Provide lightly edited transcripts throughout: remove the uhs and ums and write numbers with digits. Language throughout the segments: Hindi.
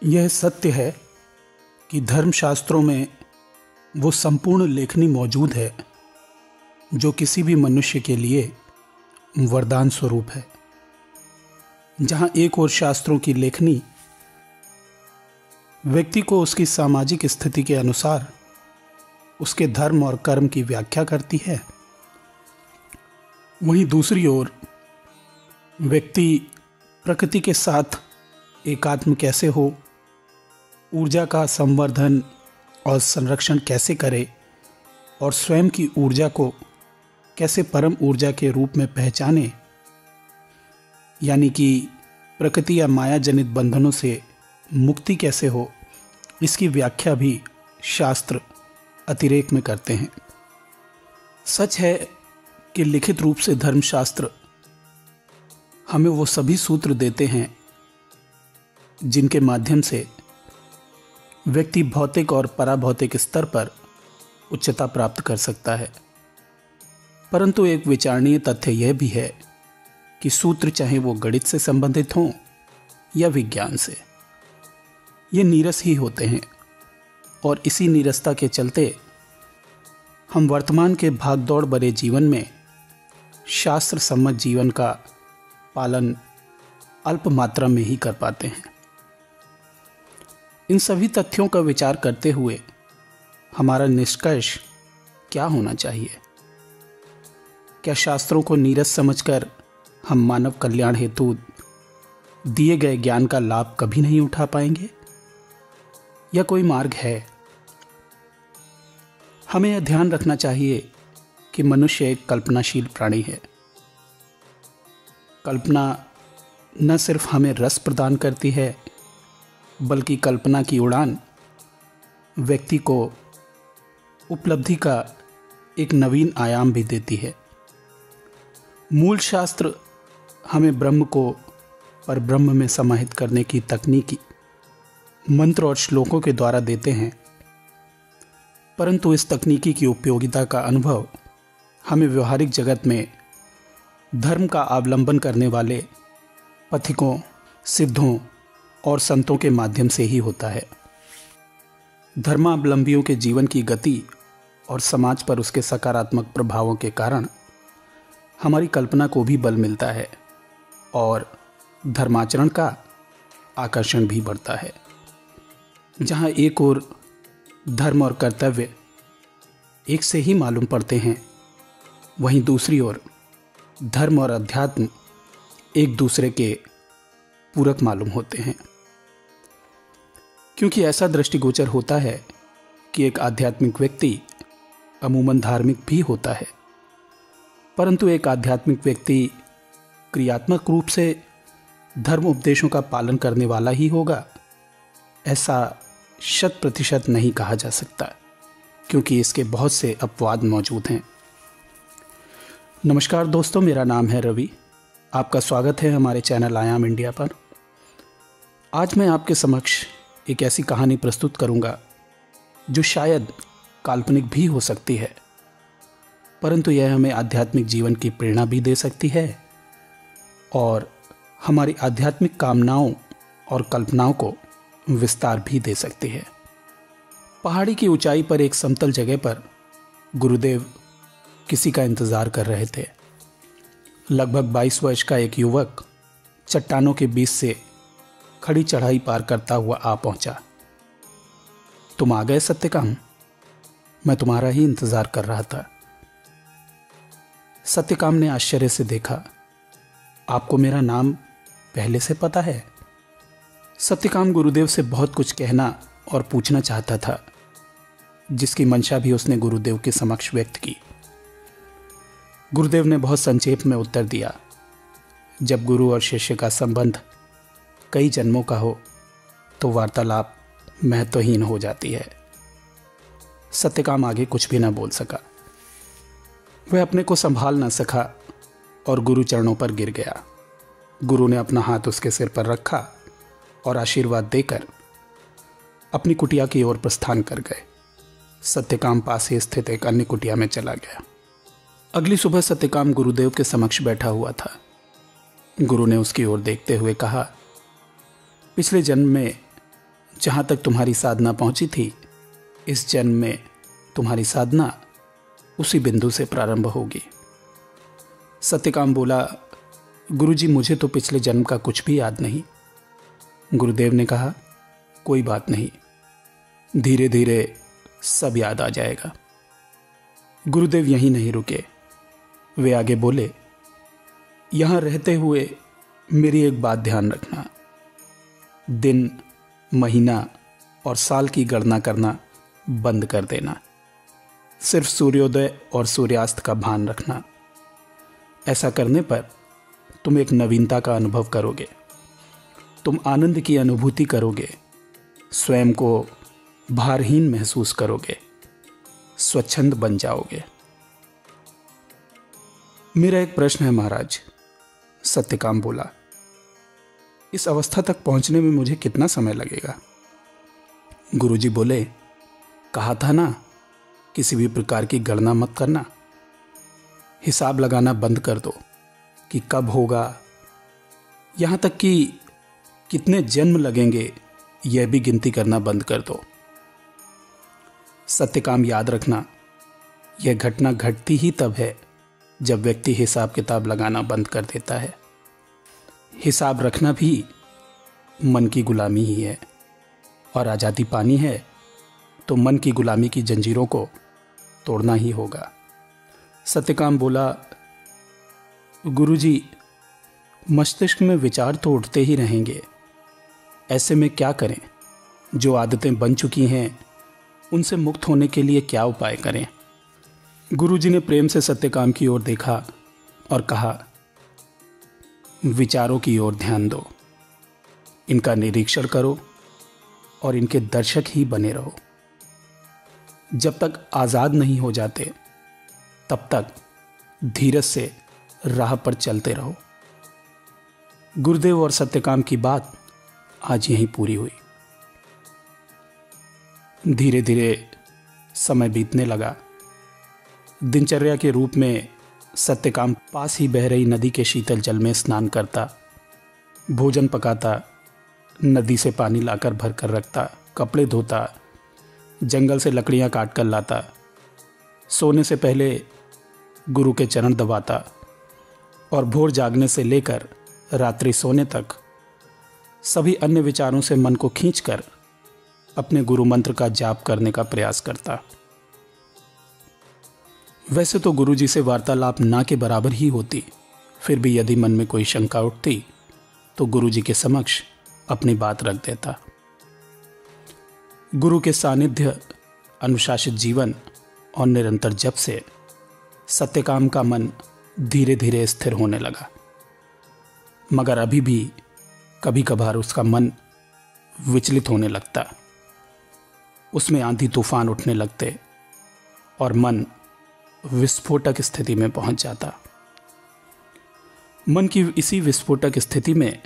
यह सत्य है कि धर्मशास्त्रों में वो संपूर्ण लेखनी मौजूद है जो किसी भी मनुष्य के लिए वरदान स्वरूप है। जहाँ एक ओर शास्त्रों की लेखनी व्यक्ति को उसकी सामाजिक स्थिति के अनुसार उसके धर्म और कर्म की व्याख्या करती है, वहीं दूसरी ओर व्यक्ति प्रकृति के साथ एकात्म कैसे हो, ऊर्जा का संवर्धन और संरक्षण कैसे करे और स्वयं की ऊर्जा को कैसे परम ऊर्जा के रूप में पहचाने, यानी कि प्रकृति या माया जनित बंधनों से मुक्ति कैसे हो, इसकी व्याख्या भी शास्त्र अतिरेक में करते हैं। सच है कि लिखित रूप से धर्मशास्त्र हमें वो सभी सूत्र देते हैं जिनके माध्यम से व्यक्ति भौतिक और पराभौतिक स्तर पर उच्चता प्राप्त कर सकता है। परंतु एक विचारणीय तथ्य यह भी है कि सूत्र चाहे वो गणित से संबंधित हों या विज्ञान से, ये नीरस ही होते हैं और इसी नीरसता के चलते हम वर्तमान के भागदौड़ भरे जीवन में शास्त्र सम्मत जीवन का पालन अल्प मात्रा में ही कर पाते हैं। इन सभी तथ्यों का विचार करते हुए हमारा निष्कर्ष क्या होना चाहिए? क्या शास्त्रों को नीरस समझकर हम मानव कल्याण हेतु दिए गए ज्ञान का लाभ कभी नहीं उठा पाएंगे, या कोई मार्ग है? हमें यह ध्यान रखना चाहिए कि मनुष्य एक कल्पनाशील प्राणी है। कल्पना न सिर्फ हमें रस प्रदान करती है, बल्कि कल्पना की उड़ान व्यक्ति को उपलब्धि का एक नवीन आयाम भी देती है। मूल शास्त्र हमें ब्रह्म को परब्रह्म में समाहित करने की तकनीकी मंत्र और श्लोकों के द्वारा देते हैं, परंतु इस तकनीकी की उपयोगिता का अनुभव हमें व्यवहारिक जगत में धर्म का अवलंबन करने वाले पथिकों, सिद्धों और संतों के माध्यम से ही होता है। धर्मावलंबियों के जीवन की गति और समाज पर उसके सकारात्मक प्रभावों के कारण हमारी कल्पना को भी बल मिलता है और धर्माचरण का आकर्षण भी बढ़ता है। जहाँ एक ओर धर्म और कर्तव्य एक से ही मालूम पड़ते हैं, वहीं दूसरी ओर धर्म और अध्यात्म एक दूसरे के पूरक मालूम होते हैं। क्योंकि ऐसा दृष्टिगोचर होता है कि एक आध्यात्मिक व्यक्ति अमूमन धार्मिक भी होता है, परंतु एक आध्यात्मिक व्यक्ति क्रियात्मक रूप से धर्म उपदेशों का पालन करने वाला ही होगा, ऐसा 100% नहीं कहा जा सकता, क्योंकि इसके बहुत से अपवाद मौजूद हैं। नमस्कार दोस्तों, मेरा नाम है रवि। आपका स्वागत है हमारे चैनल आयाम इंडिया पर। आज मैं आपके समक्ष एक ऐसी कहानी प्रस्तुत करूंगा जो शायद काल्पनिक भी हो सकती है, परंतु यह हमें आध्यात्मिक जीवन की प्रेरणा भी दे सकती है और हमारी आध्यात्मिक कामनाओं और कल्पनाओं को विस्तार भी दे सकती है। पहाड़ी की ऊंचाई पर एक समतल जगह पर गुरुदेव किसी का इंतजार कर रहे थे। लगभग 22 वर्ष का एक युवक चट्टानों के बीच से खड़ी चढ़ाई पार करता हुआ आ पहुंचा। तुम आ गए सत्यकाम, मैं तुम्हारा ही इंतजार कर रहा था। सत्यकाम ने आश्चर्य से देखा, आपको मेरा नाम पहले से पता है? सत्यकाम गुरुदेव से बहुत कुछ कहना और पूछना चाहता था, जिसकी मंशा भी उसने गुरुदेव के समक्ष व्यक्त की। गुरुदेव ने बहुत संक्षेप में उत्तर दिया, जब गुरु और शिष्य का संबंध कई जन्मों का हो तो वार्तालाप महत्वहीन हो जाती है। सत्यकाम आगे कुछ भी न बोल सका। वह अपने को संभाल न सका और गुरु चरणों पर गिर गया। गुरु ने अपना हाथ उसके सिर पर रखा और आशीर्वाद देकर अपनी कुटिया की ओर प्रस्थान कर गए। सत्यकाम पास ही स्थित एक अन्य कुटिया में चला गया। अगली सुबह सत्यकाम गुरुदेव के समक्ष बैठा हुआ था। गुरु ने उसकी ओर देखते हुए कहा, पिछले जन्म में जहाँ तक तुम्हारी साधना पहुँची थी, इस जन्म में तुम्हारी साधना उसी बिंदु से प्रारंभ होगी। सत्यकाम बोला, गुरुजी मुझे तो पिछले जन्म का कुछ भी याद नहीं। गुरुदेव ने कहा, कोई बात नहीं, धीरे धीरे सब याद आ जाएगा। गुरुदेव यहीं नहीं रुके, वे आगे बोले, यहाँ रहते हुए मेरी एक बात ध्यान रखना, दिन, महीना और साल की गणना करना बंद कर देना। सिर्फ सूर्योदय और सूर्यास्त का भान रखना। ऐसा करने पर तुम एक नवीनता का अनुभव करोगे, तुम आनंद की अनुभूति करोगे, स्वयं को भारहीन महसूस करोगे, स्वच्छंद बन जाओगे। मेरा एक प्रश्न है महाराज, सत्यकाम बोला, इस अवस्था तक पहुंचने में मुझे कितना समय लगेगा? गुरुजी बोले, कहा था ना, किसी भी प्रकार की गणना मत करना, हिसाब लगाना बंद कर दो कि कब होगा, यहां तक कि कितने जन्म लगेंगे यह भी गिनती करना बंद कर दो। सत्यकाम याद रखना, यह घटना घटती ही तब है जब व्यक्ति हिसाब किताब लगाना बंद कर देता है। हिसाब रखना भी मन की गुलामी ही है, और आज़ादी पानी है तो मन की गुलामी की जंजीरों को तोड़ना ही होगा। सत्यकाम बोला, गुरुजी मस्तिष्क में विचार तो उठते ही रहेंगे, ऐसे में क्या करें? जो आदतें बन चुकी हैं उनसे मुक्त होने के लिए क्या उपाय करें? गुरुजी ने प्रेम से सत्यकाम की ओर देखा और कहा, विचारों की ओर ध्यान दो, इनका निरीक्षण करो और इनके दर्शक ही बने रहो। जब तक आज़ाद नहीं हो जाते तब तक धीरज से राह पर चलते रहो। गुरुदेव और सत्यकाम की बात आज यहीं पूरी हुई। धीरे धीरे समय बीतने लगा। दिनचर्या के रूप में सत्यकाम पास ही बह रही नदी के शीतल जल में स्नान करता, भोजन पकाता, नदी से पानी लाकर भर कर रखता, कपड़े धोता, जंगल से लकड़ियां काट कर लाता, सोने से पहले गुरु के चरण दबाता और भोर जागने से लेकर रात्रि सोने तक सभी अन्य विचारों से मन को खींचकर अपने गुरु मंत्र का जाप करने का प्रयास करता। वैसे तो गुरुजी से वार्तालाप ना के बराबर ही होती, फिर भी यदि मन में कोई शंका उठती तो गुरुजी के समक्ष अपनी बात रख देता। गुरु के सानिध्य, अनुशासित जीवन और निरंतर जप से सत्यकाम का मन धीरे धीरे स्थिर होने लगा, मगर अभी भी कभी कभार उसका मन विचलित होने लगता। उसमें आंधी तूफान उठने लगते और मन विस्फोटक स्थिति में पहुंच जाता। मन की इसी विस्फोटक स्थिति में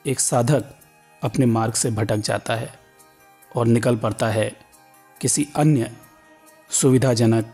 एक साधक अपने मार्ग से भटक जाता है और निकल पड़ता है किसी अन्य सुविधाजनक,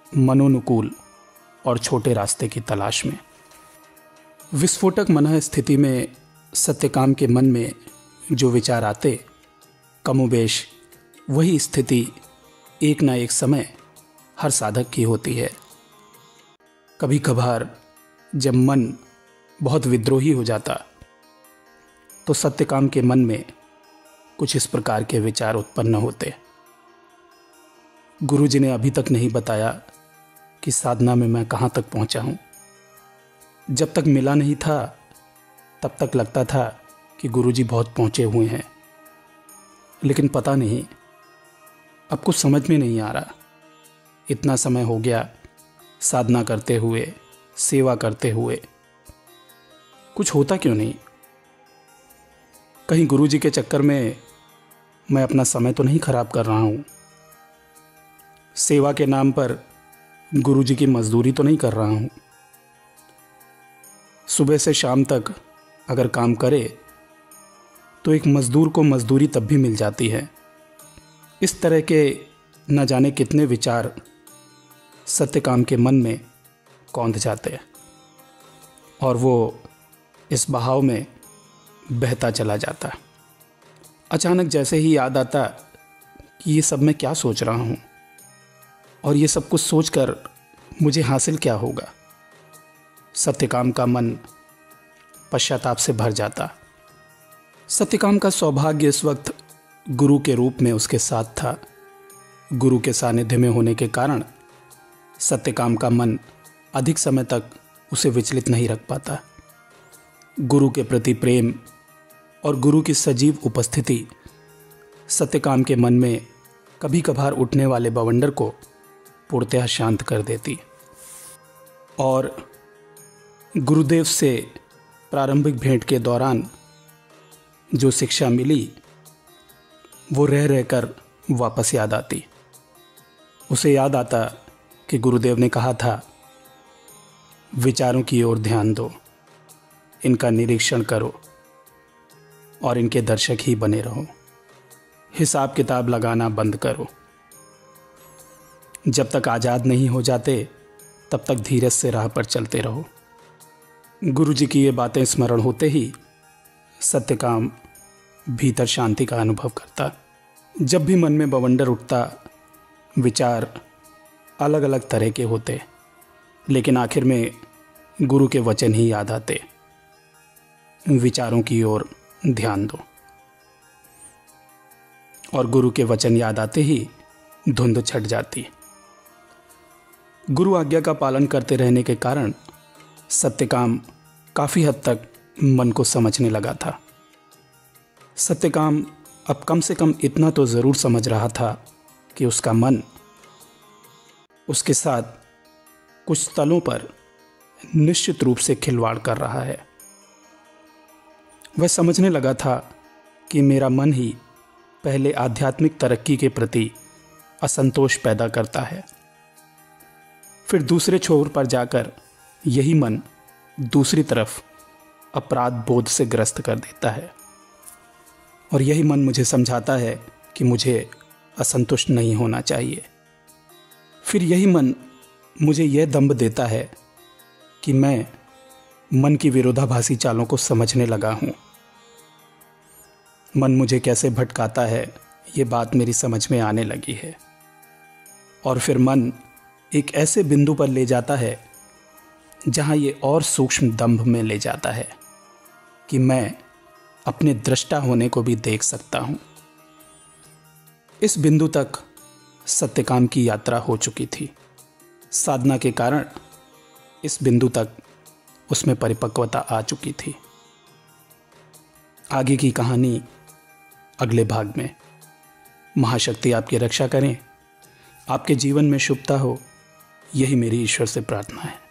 मनोनुकूल और छोटे रास्ते की तलाश में। विस्फोटक मन स्थिति में सत्यकाम के मन में जो विचार आते, कमोबेश वही स्थिति एक ना एक समय हर साधक की होती है। कभी कभार जब मन बहुत विद्रोही हो जाता तो सत्यकाम के मन में कुछ इस प्रकार के विचार उत्पन्न होते। गुरुजी ने अभी तक नहीं बताया कि साधना में मैं कहाँ तक पहुँचा हूँ। जब तक मिला नहीं था तब तक लगता था कि गुरुजी बहुत पहुँचे हुए हैं, लेकिन पता नहीं, अब कुछ समझ में नहीं आ रहा। इतना समय हो गया साधना करते हुए, सेवा करते हुए, कुछ होता क्यों नहीं? कहीं गुरुजी के चक्कर में मैं अपना समय तो नहीं खराब कर रहा हूँ? सेवा के नाम पर गुरुजी की मजदूरी तो नहीं कर रहा हूँ? सुबह से शाम तक अगर काम करे तो एक मजदूर को मजदूरी तब भी मिल जाती है। इस तरह के न जाने कितने विचार सत्यकाम के मन में कौंध जाते हैं और वो इस बहाव में बहता चला जाता। अचानक जैसे ही याद आता कि ये सब मैं क्या सोच रहा हूँ और ये सब कुछ सोचकर मुझे हासिल क्या होगा, सत्यकाम का मन पश्चाताप से भर जाता। सत्यकाम का सौभाग्य इस वक्त गुरु के रूप में उसके साथ था। गुरु के सानिध्य में होने के कारण सत्यकाम का मन अधिक समय तक उसे विचलित नहीं रख पाता। गुरु के प्रति प्रेम और गुरु की सजीव उपस्थिति सत्यकाम के मन में कभी कभार उठने वाले बवंडर को पूर्णतः शांत कर देती। और गुरुदेव से प्रारंभिक भेंट के दौरान जो शिक्षा मिली वो रह रहकर वापस याद आती। उसे याद आता कि गुरुदेव ने कहा था, विचारों की ओर ध्यान दो, इनका निरीक्षण करो और इनके दर्शक ही बने रहो। हिसाब किताब लगाना बंद करो। जब तक आज़ाद नहीं हो जाते तब तक धीरज से राह पर चलते रहो। गुरु जी की ये बातें स्मरण होते ही सत्यकाम भीतर शांति का अनुभव करता। जब भी मन में बवंडर उठता, विचार अलग अलग तरह के होते, लेकिन आखिर में गुरु के वचन ही याद आते, विचारों की ओर ध्यान दो। और गुरु के वचन याद आते ही धुंध छट जाती। गुरु आज्ञा का पालन करते रहने के कारण सत्यकाम काफ़ी हद तक मन को समझने लगा था। सत्यकाम अब कम से कम इतना तो ज़रूर समझ रहा था कि उसका मन उसके साथ कुछ तलों पर निश्चित रूप से खिलवाड़ कर रहा है। वह समझने लगा था कि मेरा मन ही पहले आध्यात्मिक तरक्की के प्रति असंतोष पैदा करता है, फिर दूसरे छोर पर जाकर यही मन दूसरी तरफ अपराध बोध से ग्रस्त कर देता है। और यही मन मुझे समझाता है कि मुझे असंतुष्ट नहीं होना चाहिए। फिर यही मन मुझे यह दंभ देता है कि मैं मन की विरोधाभासी चालों को समझने लगा हूँ। मन मुझे कैसे भटकाता है ये बात मेरी समझ में आने लगी है। और फिर मन एक ऐसे बिंदु पर ले जाता है जहाँ ये और सूक्ष्म दंभ में ले जाता है कि मैं अपने दृष्टा होने को भी देख सकता हूँ। इस बिंदु तक सत्यकाम की यात्रा हो चुकी थी। साधना के कारण इस बिंदु तक उसमें परिपक्वता आ चुकी थी। आगे की कहानी अगले भाग में। महाशक्ति आपकी रक्षा करें, आपके जीवन में शुभता हो, यही मेरी ईश्वर से प्रार्थना है।